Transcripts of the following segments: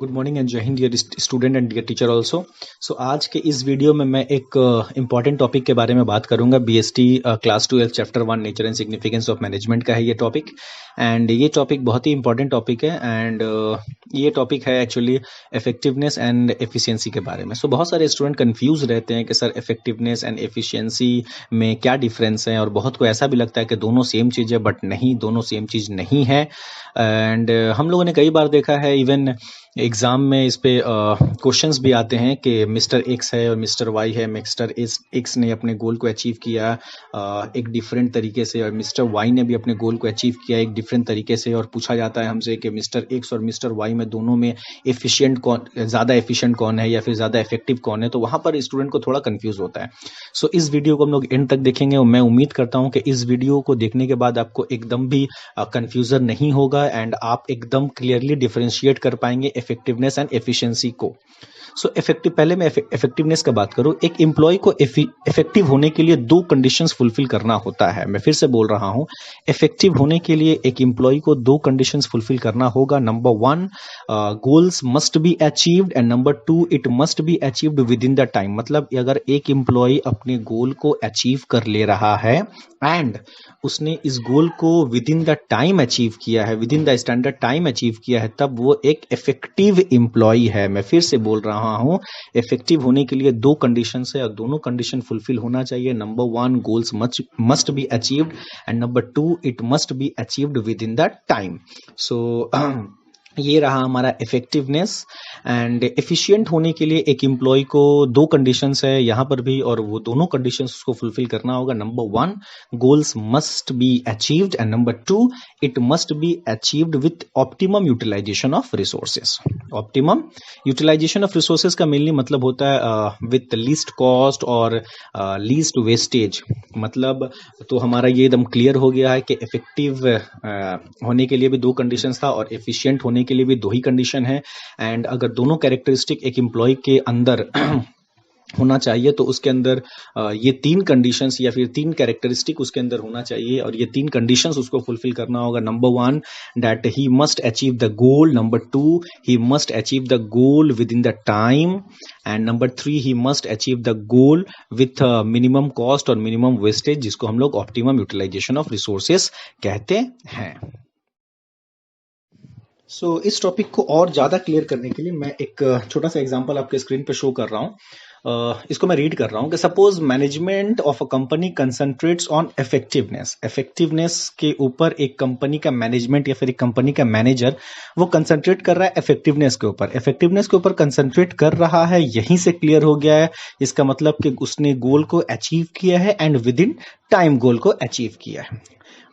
Good morning and जय हिंद dear student and dear teacher also. So आज के इस वीडियो में मैं एक इम्पॉर्टेंट टॉपिक के बारे में बात करूंगा। BST class 12 chapter 1 nature and significance of management का है ये टॉपिक। एंड ये टॉपिक बहुत ही इंपॉर्टेंट टॉपिक है एंड ये टॉपिक है एक्चुअली इफेक्टिवनेस एंड एफिशिएंसी के बारे में। सो बहुत सारे स्टूडेंट कंफ्यूज रहते हैं कि सर इफेक्टिवनेस एंड एफिशिएंसी में क्या डिफरेंस है, और बहुत को ऐसा भी लगता है कि दोनों सेम चीज़ है, बट नहीं, दोनों सेम चीज़ नहीं है। एंड हम लोगों ने कई बार देखा है, इवन एग्जाम में इस पे क्वेश्चंस भी आते हैं कि मिस्टर एक्स है और मिस्टर वाई है। मिस्टर एक्स ने अपने गोल को अचीव किया एक डिफरेंट तरीके से, और मिस्टर वाई ने भी अपने गोल को अचीव किया एक डिफरेंट तरीके से। और पूछा जाता है हमसे कि मिस्टर एक्स और मिस्टर वाई में दोनों में एफिशिएंट कौन, ज़्यादा एफिशिएंट कौन है या फिर ज़्यादा इफेक्टिव कौन है। तो वहाँ पर स्टूडेंट को थोड़ा कंफ्यूज होता है। सो इस वीडियो को हम लोग एंड तक देखेंगे और मैं उम्मीद करता हूँ कि इस वीडियो को देखने के बाद आपको एकदम भी कंफ्यूजन नहीं होगा एंड आप एकदम क्लियरली डिफरेंशिएट कर पाएंगे इफेक्टिवनेस एंड एफिशिएंसी को। सो पहले मैं इफेक्टिवनेस का बात करूं। एक एम्प्लॉय को इफेक्टिव होने के लिए दो कंडीशंस फुलफिल करना होता है। मैं फिर से बोल रहा हूं, इफेक्टिव होने के लिए एक एम्प्लॉय को दो कंडीशंस फुलफिल करना होगा। Number 1, goals must be achieved, and number 2, it must be achieved within the time. मतलब अगर एक एम्प्लॉय अपने गोल को अचीव कर ले रहा है एंड उसने इस गोल को with in the time achieve किया है, with in the standard time achieve किया है, तब वो एक इफेक्टिव एम्प्लॉय है। मैं फिर से बोल रहा हूं, इफेक्टिव होने के लिए दो कंडीशंस है और दोनों कंडीशन फुलफिल होना चाहिए। Number 1, goals must be achieved, and number 2, it must be achieved within the time. So ये रहा हमारा इफेक्टिवनेस। एंड एफिशिएंट होने के लिए एक एम्प्लॉय को दो कंडीशंस है यहाँ पर भी, और वो दोनों कंडीशंस उसको फुलफिल करना होगा। Number 1, goals must be achieved, and number 2, it must be achieved with optimum utilisation of resources. Optimum utilisation of resources का मेनली मतलब होता है विथ लीस्ट कॉस्ट और लीस्ट वेस्टेज। मतलब तो हमारा ये एकदम क्लियर हो गया है कि इफेक्टिव होने के लिए भी दो कंडीशंस था और एफिशिएंट होने के लिए भी दो ही कंडीशन है। एंड अगर दोनों कैरेक्टरिस्टिक एक एम्प्लॉय के अंदर होना चाहिए तो उसके अंदर ये तीन कंडीशंस या फिर तीन कैरेक्टरिस्टिक उसके अंदर होना चाहिए, और ये तीन कंडीशंस उसको फुलफिल करना होगा। Number 1, that he must achieve the goal. Number 2, he must achieve the goal with in the time, and number 3, he must achieve the goal with minimum cost और मिनिमम वेस्टेज, जिसको हम लोग optimum utilisation of resources कहते हैं। सो इस topic को और ज़्यादा क्लियर करने के लिए मैं एक छोटा सा एग्जांपल आपके स्क्रीन पे शो कर रहा हूँ। इसको मैं रीड कर रहा हूँ कि suppose management of a company concentrates on effectiveness. Effectiveness के ऊपर एक कंपनी का मैनेजमेंट या फिर एक कंपनी का मैनेजर वो कंसंट्रेट कर रहा है इफेक्टिवनेस के ऊपर। इफेक्टिवनेस के ऊपर कंसंट्रेट कर रहा है, यहीं से क्लियर हो गया है। इसका मतलब कि उसने गोल को अचीव किया है and with in time goal को अचीव किया है।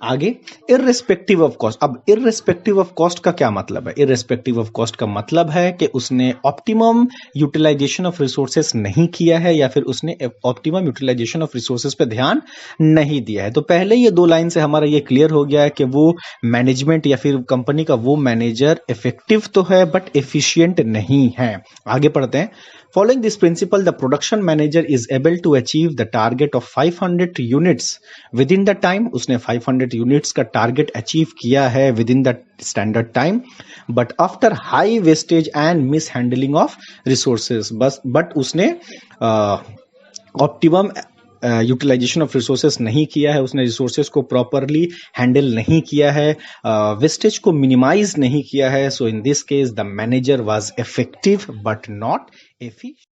आगे, इररिस्पेक्टिव ऑफ कॉस्ट। अब इररिस्पेक्टिव ऑफ कॉस्ट का क्या मतलब है? इररिस्पेक्टिव ऑफ कॉस्ट का मतलब है कि उसने ऑप्टिमम यूटिलाइजेशन ऑफ रिसोर्सेस नहीं किया है या फिर उसने ऑप्टिमम यूटिलाइजेशन ऑफ रिसोर्सेस पे ध्यान नहीं दिया है। तो पहले ये दो लाइन से हमारा ये क्लियर हो गया है कि वो मैनेजमेंट या फिर कंपनी का वो मैनेजर इफेक्टिव तो है बट एफिशिएंट नहीं है। आगे पढ़ते हैं। Following this principle, the production manager is able to achieve the target of 500 units within the time. उसने 500 units का target achieve किया है within the standard time, but after high wastage and mishandling of resources. but उसने optimum utilisation of resources नहीं किया है, उसने resources को प्रॉपरली हैंडल नहीं किया है, वेस्टेज को मिनिमाइज नहीं किया है। So in this case the manager was effective but not efficient.